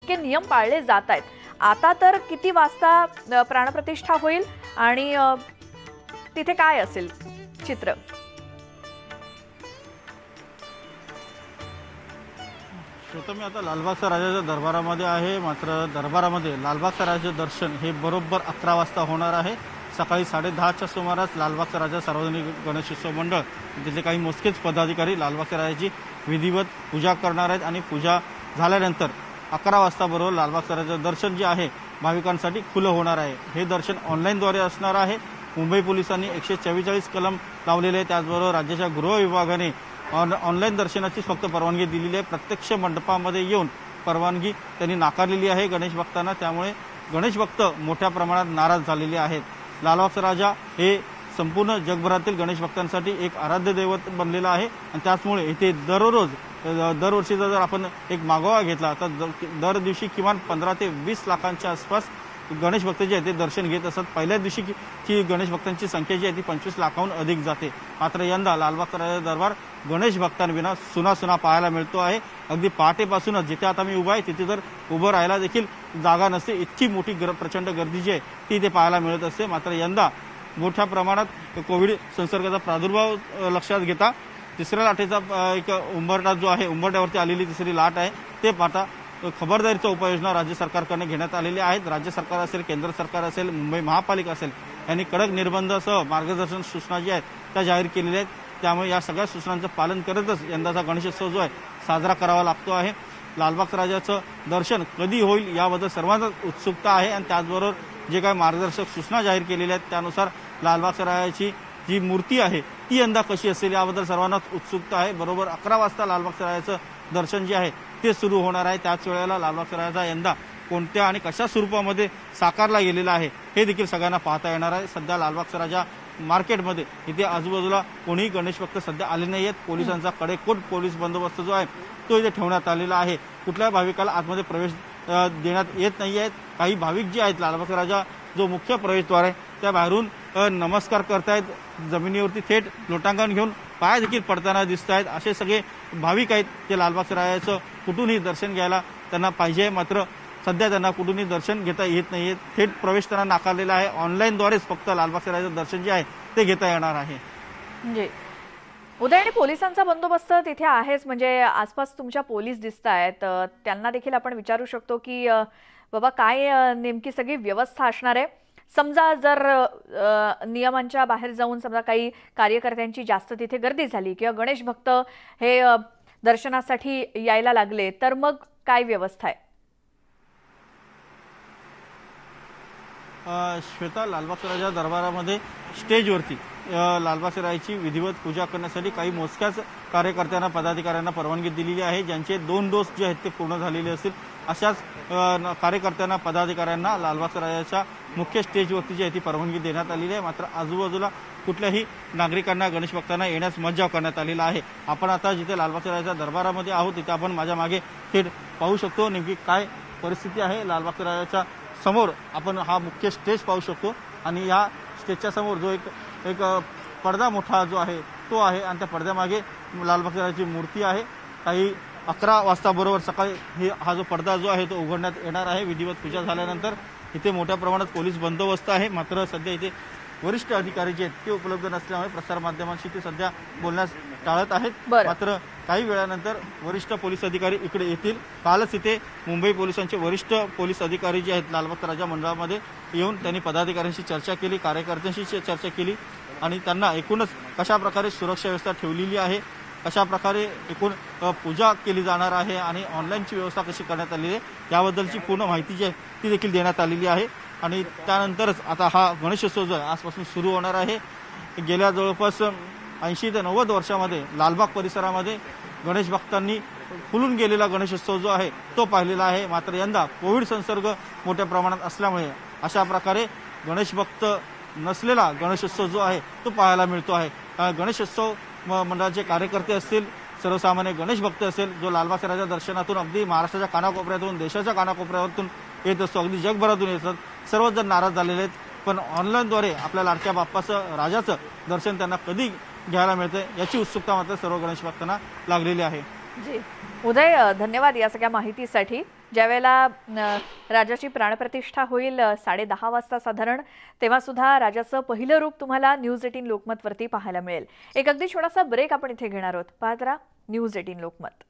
इतके नियम पाळले जात आहेत, आता तर किती वाजता प्राणप्रतिष्ठा होईल आणि तिथे काय असेल चित्र? श्रोता, मी आता लालबागच्या राजाच्या दरबारामध्ये आहे. मात्र दरबारामध्ये लालबागच्या राजाचे दर्शन हे बरोबर 11 वाजता होणार आहे. सकाळी 10:30च्या सुमारास लालबागचा राजा सार्वजनिक गणेशोत्सव मंडळ तिथले काही मोजकेच पदाधिकारी लालबागच्या राजाची विधिवत पूजा करणार आहेत आणि पूजा झाल्यानंतर 11 वाजता बरोबर लालबागच्या राजाचं दर्शन जे आहे भाविकांसाठी खुलं होणार आहे. हे दर्शन ऑनलाईनद्वारे असणार आहे. मुंबई पोलिसांनी 144 कलम लावलेले आहे. त्याचबरोबर राज्याच्या गृह विभागाने ऑनलाईन दर्शनाची फक्त परवानगी दिलेली आहे. प्रत्यक्ष मंडपामध्ये येऊन परवानगी त्यांनी नाकारलेली आहे गणेश भक्तांना. त्यामुळे गणेश भक्त मोठ्या प्रमाणात नाराज झालेले आहेत. लालबागचा राजा हे संपूर्ण जगभरातील गणेश भक्तांसाठी एक आराध्य दैवत बनलेलं आहे आणि त्याचमुळे इथे दरवर्षीचा जर आपण एक मागोवा घेतला तर दर दिवशी किमान 15 ते 20 लाखांच्या आसपास गणेश भक्त जे आहे ते दर्शन घेत असतात. पहिल्या दिवशीची गणेश भक्तांची संख्या जी आहे ती 25 लाखाहून अधिक जाते. मात्र यंदा लालबागचा राजा दरबार गणेश भक्तांविना सुना पाहायला मिळतो आहे. अगदी पहाटेपासूनच जिथे आता मी उभा आहे तिथे तर उभं राहायला देखील जागा नसते, इतकी मोठी प्रचंड गर्दी जी आहे ती इथे पाहायला मिळत असते. मात्र यंदा मोठ्या प्रमाणात कोविड संसर्गाचा प्रादुर्भाव लक्षात घेता तिसऱ्या लाटेचा एक उंबरठा जो आहे, उंबरठ्यावरती आलेली तिसरी लाट आहे, ते पाहता खबरदारीच्या उपाययोजना राज्य सरकारकडून घेण्यात आलेल्या आहेत. राज्य सरकार असेल, केंद्र सरकार असेल, मुंबई महापालिका असेल यांनी कडक निर्बंधासह मार्गदर्शन सूचना ज्या आहेत त्या जाहीर केलेल्या आहेत. त्यामुळे या सगळ्या सूचनांचं पालन करतच यंदाचा गणेशोत्सव जो आहे साजरा करावा लागतो आहे. लालबागच्या राजाचं दर्शन कधी होईल याबद्दल सर्वांनाच उत्सुकता आहे आणि त्याचबरोबर जे काही मार्गदर्शक सूचना जाहीर केलेल्या आहेत त्यानुसार लालबागच्या राजाची जी मूर्ती आहे ती यंदा कशी असेल याबद्दल सर्वांनाच उत्सुकता आहे. बरोबर 11 वाजता लालबागच्या राजाचं दर्शन जे आहे ते सुरू होणार आहे. त्याच वेळेला लालबागचा राजा यंदा कोणत्या आणि कशा स्वरूपामध्ये साकारला गेलेला आहे हे देखील सगळ्यांना पाहता येणार आहे. सध्या लालबागचा राजा मार्केटमध्ये इथे आजूबाजूला कोणीही गणेश भक्त सध्या आले नाही आहेत. पोलिसांचा कडेकोट पोलीस बंदोबस्त जो आहे तो इथे ठेवण्यात आलेला आहे. कुठल्याही भाविकाला आतमध्ये प्रवेश देण्यात येत नाही आहेत. काही भाविक जे आहेत लालबागचा राजा जो मुख्य प्रवेशद्वार आहे त्या बाहेरून नमस्कार करतायत, जमिनीवरती थेट लोटांगण घेऊन पाय देखील पडताना दिसत आहेत. असे सगळे भाविक आहेत ते लालबागच्या राजाचं कुठूनही दर्शन घ्यायला त्यांना पाहिजे. मात्र सध्या त्यांना कुठूनही दर्शन घेता येत नाहीये. थेट प्रवेश त्यांना नाकारलेला आहे. ऑनलाईनद्वारेच फक्त लालबागच्या राजाचं दर्शन जे आहे ते घेता येणार आहे. म्हणजे उदय, आणि पोलिसांचा बंदोबस्त तिथे आहेच, म्हणजे आसपास तुमच्या पोलीस दिसत आहेत, त्यांना देखील आपण विचारू शकतो की बाबा काय नेमकी सगळी व्यवस्था असणार आहे. समजा जर नियमांच्या बाहेर जाऊन समजा काही कार्यकर्त्यांची जास्त तिथे गर्दी झाली किंवा गणेश भक्त हे दर्शनासाठी यायला लागले तर मग काय व्यवस्था आहे? श्वेता, लालबागच्या राजा दरबारामध्ये स्टेजवरती लालबागच्या राजाची विधिवत पूजा करण्यासाठी काही मोजक्याच कार्यकर्त्यांना, पदाधिकाऱ्यांना परवानगी दिलेली आहे. ज्यांचे 2 डोस जे आहेत ते पूर्ण झालेले असतील अशाच कार्यकर्त्यांना, पदाधिकाऱ्यांना लालबागच्या राजाच्या मुख्य स्टेजवरती जी आहे ती परवानगी देण्यात आलेली आहे. मात्र आजूबाजूला कुठल्याही नागरिकांना, गणेश भक्तांना येण्यास मज्जाव करण्यात आलेला आहे. आपण आता जिथे लालबागच्या राजाच्या दरबारामध्ये आहोत तिथे आपण माझ्या मागे थेट पाहू शकतो नेमकी काय परिस्थिती आहे. लालबागच्या राजाच्या समोर आपण हा मुख्य स्टेज पाहू शकतो आणि या स्टेजच्या समोर जो एक पडदा मोठा जो आहे तो आहे आणि त्या पडद्यामागे लालबागच्या राजाची मूर्ती आहे. काही 11 वाजता बरोबर सकाळी हा जो पडदा जो आहे तो उघडण्यात येणार आहे. विधिवत पूजा झाल्यानंतर इथे मोठ्या प्रमाणात पोलीस बंदोबस्त आहे. मात्र सध्या इथे वरिष्ठ अधिकारी जे आहेत ते उपलब्ध नसल्यामुळे प्रसारमाध्यमांशी ते सध्या बोलण्यास टाळत आहेत. मात्र काही वेळानंतर वरिष्ठ पोलीस अधिकारी इकडे येतील. कालच इथे मुंबई पोलिसांचे वरिष्ठ पोलीस अधिकारी जे आहेत लालबागच्या राजा मंडळामध्ये येऊन त्यांनी पदाधिकाऱ्यांशी चर्चा केली, कार्यकर्त्यांशी चर्चा केली आणि त्यांना एकूणच कशा प्रकारे सुरक्षा व्यवस्था ठेवलेली आहे, कशा प्रकारे एकूण पूजा केली जाणार आहे आणि ऑनलाईनची व्यवस्था कशी करण्यात आलेली आहे याबद्दलची पूर्ण माहिती जी आहे ती देखील देण्यात आलेली आहे. आणि त्यानंतरच आता हा गणेशोत्सव जो आहे आजपासून सुरू होणार आहे. गेल्या जवळपास 80 ते 90 वर्षामध्ये लालबाग परिसरामध्ये गणेश भक्तांनी फुलून गेलेला गणेशोत्सव जो आहे तो पाहिलेला आहे. मात्र यंदा कोविड संसर्ग मोठ्या प्रमाणात असल्यामुळे अशा प्रकारे गणेश भक्त नसलेला गणेशोत्सव जो आहे तो पाहायला मिळतो आहे. गणेशोत्सव मंडळाचे कार्यकर्ते असतील, सर्वसामान्य गणेश भक्त असेल, जो लालबागच्या राजा दर्शनातून अगदी महाराष्ट्राच्या कानाकोपऱ्यातून, देशाच्या कानाकोपऱ्यातून येत असतो, अगदी जगभरातून येतात, सर्वच जण नाराज झालेले आहेत. पण ऑनलाईनद्वारे आपल्या लाडक्या बाप्पाचं, राजाचं दर्शन त्यांना कधी घ्यायला मिळते याची उत्सुकता मात्र सर्व गणेश भक्तांना लागलेली आहे. जी उदय, धन्यवाद या सगळ्या माहितीसाठी. ज्यावेळेला राजाची प्राणप्रतिष्ठा होईल 10:30 वाजता साधारण, तेव्हा सुद्धा राजाचं पहिलं रूप तुम्हाला न्यूज 18 लोकमतवरती पाहायला मिळेल. एक अगदी छोटासा ब्रेक आपण इथे घेणार आहोत. पाहत राहा न्यूज 18 लोकमत.